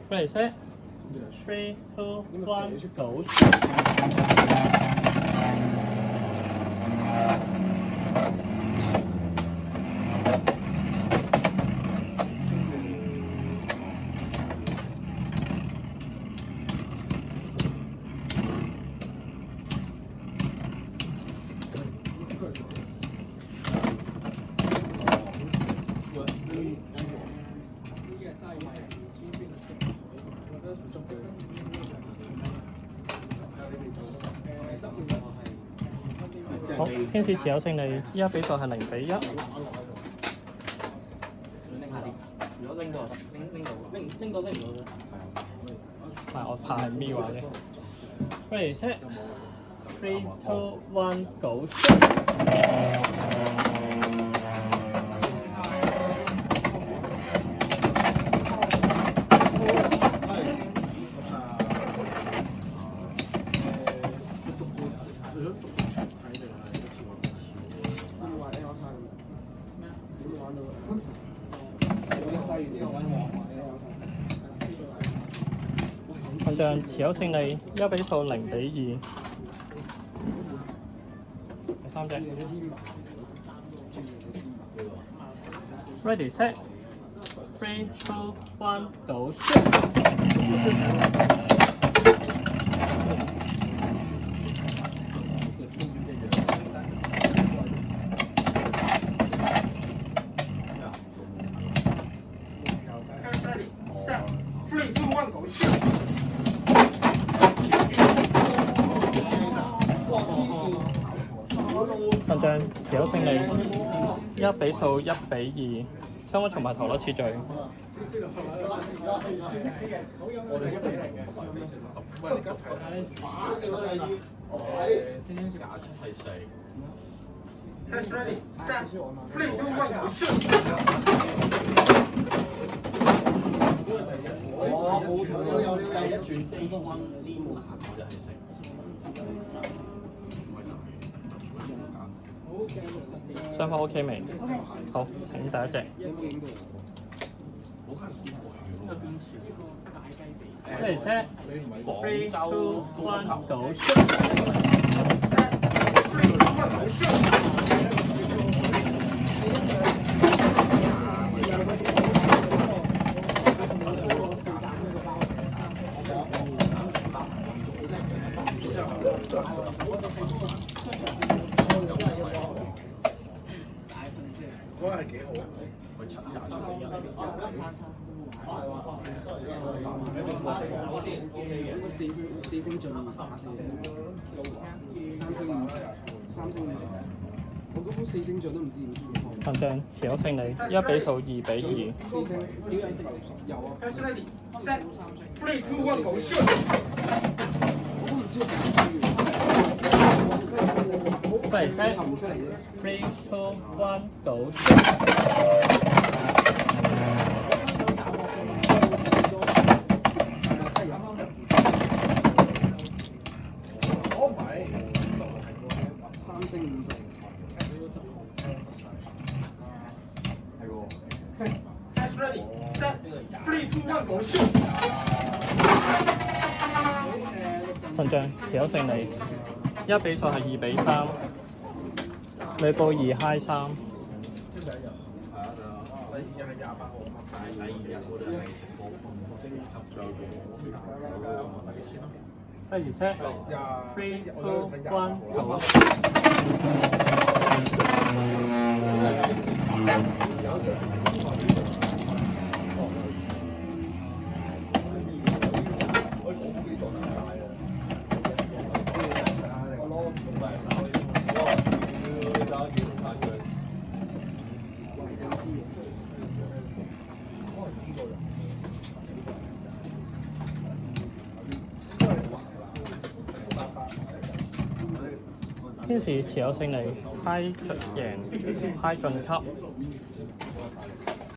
Ready, set. 3, 2, 1, go.好，天使持有勝利，依家比數係0-1。如果拎到就得，拎到啫。係我怕係咪話啫。Ready, set. 3, 2, 1, go.群像持有勝利，依家比數0-2。第三隻。Ready, set. 3, 2, 1, go. Ready, set. 3, 2, 1, go. 群像持有勝利，依家比數1-2。相關重排頭攞次序。Test ready, set. 3, 2, 1, go. Shoot. 計一轉 A1 呢個神我就係食。雙方 OK 未？好，請第一隻。Ready, set. 3, 2, 1, go. Four星進三星我嗰鋪4星進都唔知點算。群像持有勝利，依家比數2-2。4星點有食有啊 Test ready, set. 3, 2, 1, go. Shoot. 我都唔知點 Ready, set. 行唔出嚟啫。 3, 2, 1, go. Test ready, set. 3, 2, 1, go. Shoot. 群像持有勝利，依家比數係2-3。呂布2 high 3。第二日我哋係食過Ready, set. 3, 2, 1, go. 天使持有勝利，派出贏，派晉級。